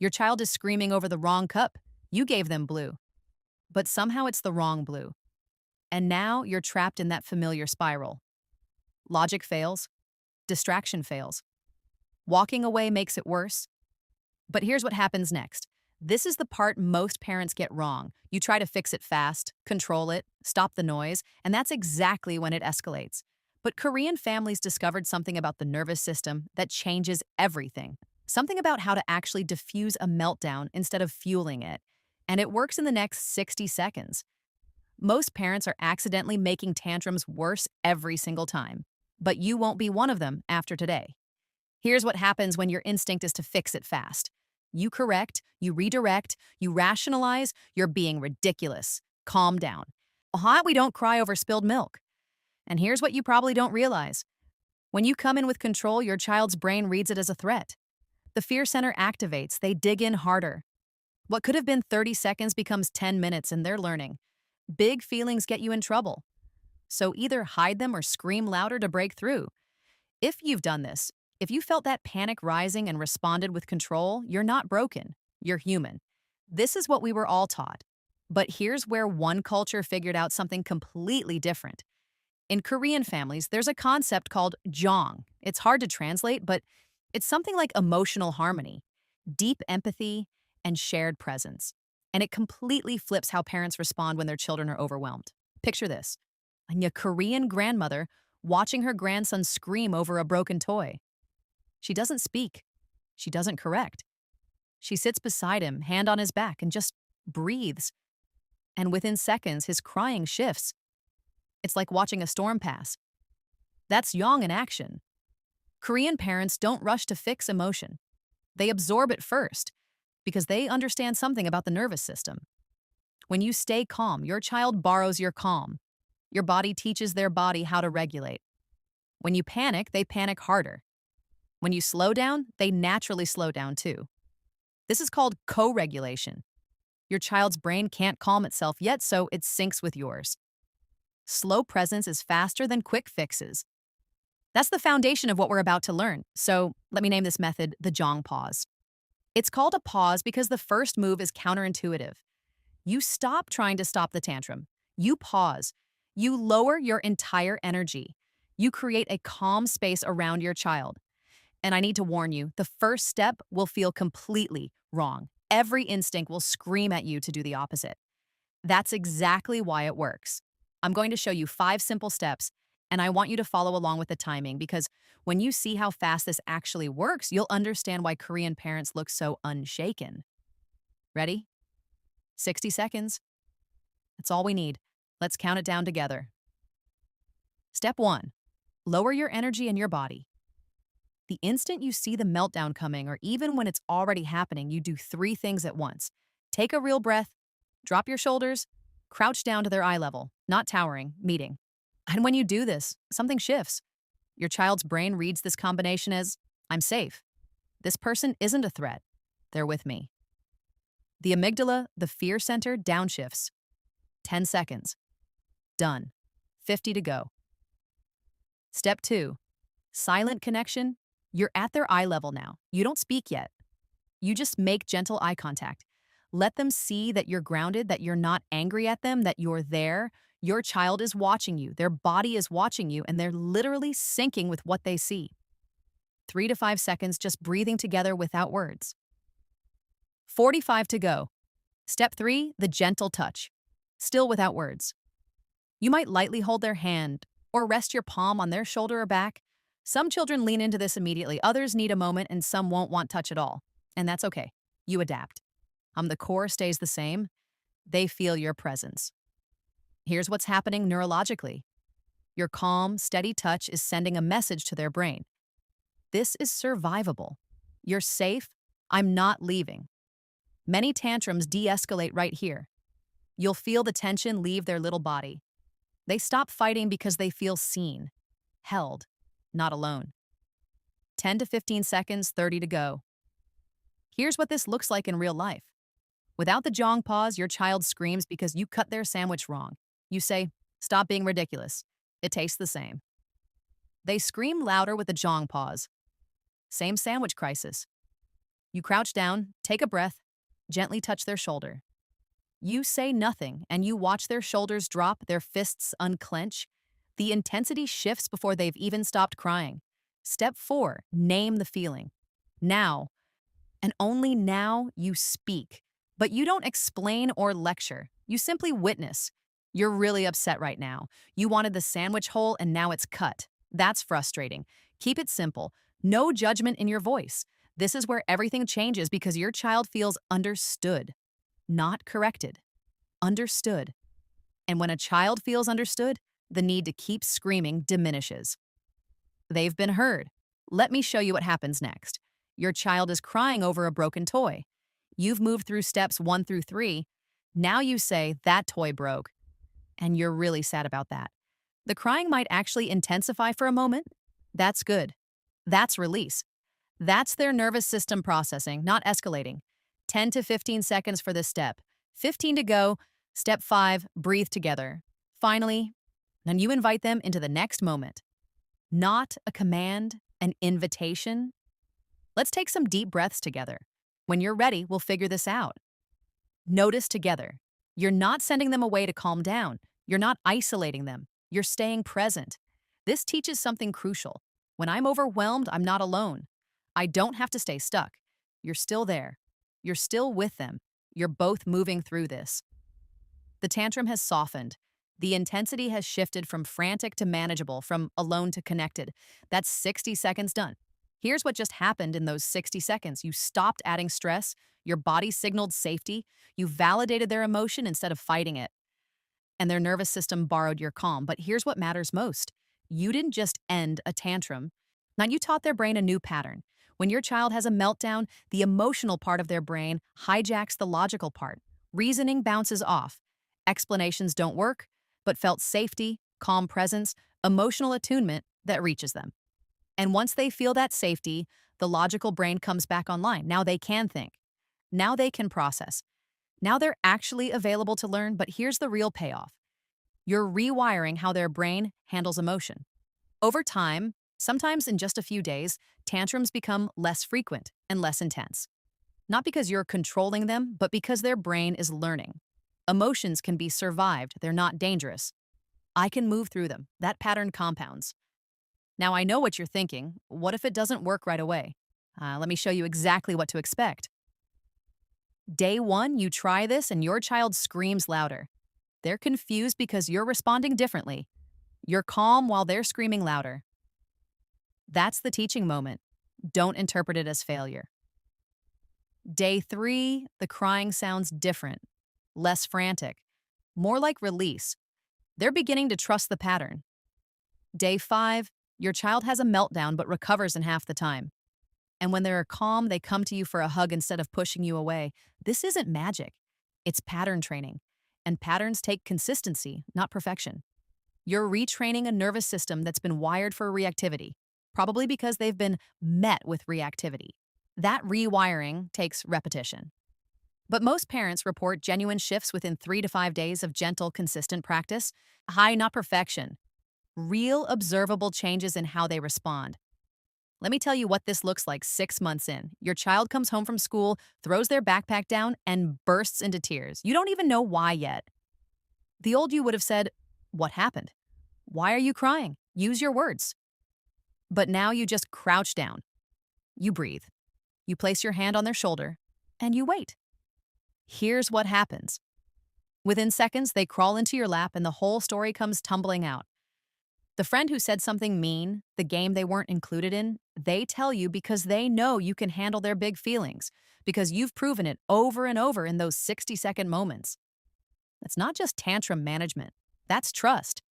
Your child is screaming over the wrong cup. You gave them blue, but somehow it's the wrong blue. And now you're trapped in that familiar spiral. Logic fails, distraction fails. Walking away makes it worse. But here's what happens next. This is the part most parents get wrong. You try to fix it fast, control it, stop the noise, and that's exactly when it escalates. But Korean families discovered something about the nervous system that changes everything. Something about how to actually diffuse a meltdown instead of fueling it. And it works in the next 60 seconds. Most parents are accidentally making tantrums worse every single time. But you won't be one of them after today. Here's what happens when your instinct is to fix it fast. You correct, you redirect, you rationalize, you're being ridiculous. Calm down. We don't cry over spilled milk. And here's what you probably don't realize. When you come in with control, your child's brain reads it as a threat. The fear center activates, they dig in harder. What could have been 30 seconds becomes 10 minutes and they're learning. Big feelings get you in trouble. So either hide them or scream louder to break through. If you've done this, if you felt that panic rising and responded with control, you're not broken. You're human. This is what we were all taught. But here's where one culture figured out something completely different. In Korean families, there's a concept called Jang. It's hard to translate, but it's something like emotional harmony, deep empathy, and shared presence. And it completely flips how parents respond when their children are overwhelmed. Picture this: a Korean grandmother watching her grandson scream over a broken toy. She doesn't speak. She doesn't correct. She sits beside him, hand on his back, and just breathes. And within seconds, his crying shifts. It's like watching a storm pass. That's Yang in action. Korean parents don't rush to fix emotion. They absorb it first because they understand something about the nervous system. When you stay calm, your child borrows your calm. Your body teaches their body how to regulate. When you panic, they panic harder. When you slow down, they naturally slow down too. This is called co-regulation. Your child's brain can't calm itself yet, so it syncs with yours. Slow presence is faster than quick fixes. That's the foundation of what we're about to learn. So let me name this method the Jang pause. It's called a pause because the first move is counterintuitive. You stop trying to stop the tantrum. You pause. You lower your entire energy. You create a calm space around your child. And I need to warn you, the first step will feel completely wrong. Every instinct will scream at you to do the opposite. That's exactly why it works. I'm going to show you 5 simple steps, and I want you to follow along with the timing because when you see how fast this actually works, you'll understand why Korean parents look so unshaken. Ready? 60 seconds. That's all we need. Let's count it down together. Step 1. Lower your energy in your body. The instant you see the meltdown coming, or even when it's already happening, you do 3 things at once. Take a real breath, drop your shoulders, crouch down to their eye level, not towering, meeting. And when you do this, something shifts. Your child's brain reads this combination as, I'm safe. This person isn't a threat. They're with me. The amygdala, the fear center, downshifts. 10 seconds. Done. 50 to go. Step 2. Silent connection. You're at their eye level now. You don't speak yet. You just make gentle eye contact. Let them see that you're grounded, that you're not angry at them, that you're there. Your child is watching you. Their body is watching you, and they're literally syncing with what they see. 3 to 5 seconds just breathing together without words. 45 to go. Step 3, the gentle touch. Still without words. You might lightly hold their hand or rest your palm on their shoulder or back. Some children lean into this immediately. Others need a moment, and some won't want touch at all. And that's okay. You adapt. The core stays the same. They feel your presence. Here's what's happening neurologically. Your calm, steady touch is sending a message to their brain. This is survivable. You're safe. I'm not leaving. Many tantrums de-escalate right here. You'll feel the tension leave their little body. They stop fighting because they feel seen, held, not alone. 10 to 15 seconds, 30 to go. Here's what this looks like in real life. Without the Jang pause, your child screams because you cut their sandwich wrong. You say, stop being ridiculous. It tastes the same. They scream louder with the Jang pause. Same sandwich crisis. You crouch down, take a breath, gently touch their shoulder. You say nothing, and you watch their shoulders drop, their fists unclench. The intensity shifts before they've even stopped crying. Step 4, name the feeling. Now, and only now, you speak. But you don't explain or lecture. You simply witness. You're really upset right now. You wanted the sandwich hole and now it's cut. That's frustrating. Keep it simple. No judgment in your voice. This is where everything changes because your child feels understood, not corrected. Understood. And when a child feels understood, the need to keep screaming diminishes. They've been heard. Let me show you what happens next. Your child is crying over a broken toy. You've moved through steps 1 through 3. Now you say, that toy broke. And you're really sad about that. The crying might actually intensify for a moment. That's good. That's release. That's their nervous system processing, not escalating. 10 to 15 seconds for this step. 15 to go. Step 5, breathe together. Finally, then you invite them into the next moment. Not a command, an invitation. Let's take some deep breaths together. When you're ready, we'll figure this out. Notice together. You're not sending them away to calm down. You're not isolating them. You're staying present. This teaches something crucial. When I'm overwhelmed, I'm not alone. I don't have to stay stuck. You're still there. You're still with them. You're both moving through this. The tantrum has softened. The intensity has shifted from frantic to manageable, from alone to connected. That's 60 seconds done. Here's what just happened in those 60 seconds. You stopped adding stress. Your body signaled safety. You validated their emotion instead of fighting it. And their nervous system borrowed your calm. But here's what matters most. You didn't just end a tantrum. Now, you taught their brain a new pattern. When your child has a meltdown, the emotional part of their brain hijacks the logical part. Reasoning bounces off. Explanations don't work, but felt safety, calm presence, emotional attunement that reaches them. And once they feel that safety, the logical brain comes back online. Now they can think. Now they can process. Now they're actually available to learn, but here's the real payoff. You're rewiring how their brain handles emotion. Over time, sometimes in just a few days, tantrums become less frequent and less intense. Not because you're controlling them, but because their brain is learning. Emotions can be survived. They're not dangerous. I can move through them. That pattern compounds. Now, I know what you're thinking. What if it doesn't work right away? Let me show you exactly what to expect. Day 1, you try this and your child screams louder. They're confused because you're responding differently. You're calm while they're screaming louder. That's the teaching moment. Don't interpret it as failure. Day 3, the crying sounds different, less frantic, more like release. They're beginning to trust the pattern. Day 5, your child has a meltdown but recovers in half the time. And when they're calm, they come to you for a hug instead of pushing you away. This isn't magic. It's pattern training. And patterns take consistency, not perfection. You're retraining a nervous system that's been wired for reactivity, probably because they've been met with reactivity. That rewiring takes repetition. But most parents report genuine shifts within 3 to 5 days of gentle, consistent practice. High, not perfection. Real, observable changes in how they respond. Let me tell you what this looks like 6 months in. Your child comes home from school, throws their backpack down, and bursts into tears. You don't even know why yet. The old you would have said, "What happened? Why are you crying? Use your words." But now you just crouch down. You breathe. You place your hand on their shoulder, and you wait. Here's what happens. Within seconds, they crawl into your lap, and the whole story comes tumbling out. The friend who said something mean, the game they weren't included in, they tell you because they know you can handle their big feelings, because you've proven it over and over in those 60-second moments. It's not just tantrum management. That's trust.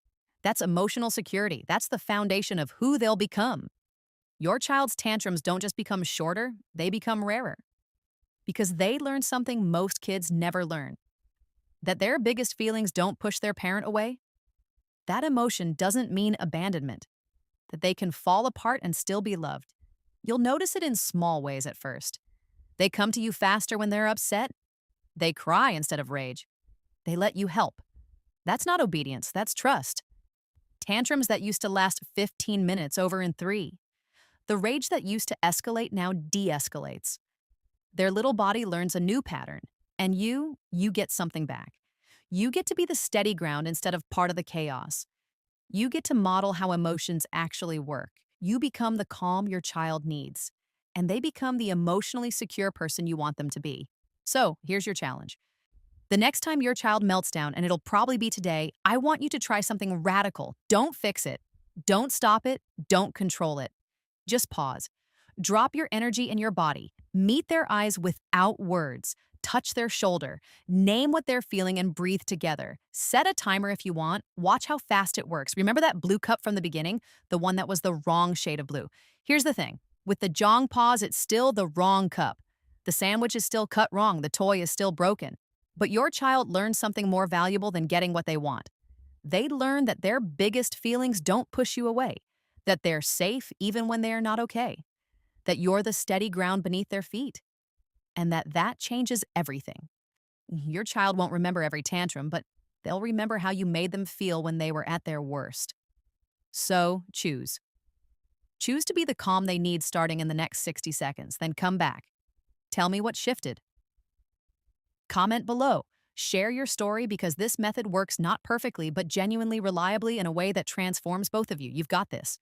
That's emotional security. That's the foundation of who they'll become. Your child's tantrums don't just become shorter, they become rarer. Because they learn something most kids never learn. That their biggest feelings don't push their parent away. That emotion doesn't mean abandonment. That they can fall apart and still be loved. You'll notice it in small ways at first. They come to you faster when they're upset. They cry instead of rage. They let you help. That's not obedience, that's trust. Tantrums that used to last 15 minutes over in 3. The rage that used to escalate now de-escalates. Their little body learns a new pattern, and you get something back. You get to be the steady ground instead of part of the chaos. You get to model how emotions actually work. You become the calm your child needs, and they become the emotionally secure person you want them to be. So, here's your challenge. The next time your child melts down, and it'll probably be today, I want you to try something radical. Don't fix it. Don't stop it. Don't control it. Just pause. Drop your energy in your body. Meet their eyes without words. Touch their shoulder. Name what they're feeling and breathe together. Set a timer if you want. Watch how fast it works. Remember that blue cup from the beginning? The one that was the wrong shade of blue. Here's the thing. With the Jang pause, it's still the wrong cup. The sandwich is still cut wrong. The toy is still broken. But your child learns something more valuable than getting what they want. They learn that their biggest feelings don't push you away, that they're safe even when they are not okay, that you're the steady ground beneath their feet, and that changes everything. Your child won't remember every tantrum, but they'll remember how you made them feel when they were at their worst. So choose. Choose to be the calm they need starting in the next 60 seconds, then come back. Tell me what shifted. Comment below. Share your story because this method works not perfectly, but genuinely reliably in a way that transforms both of you. You've got this.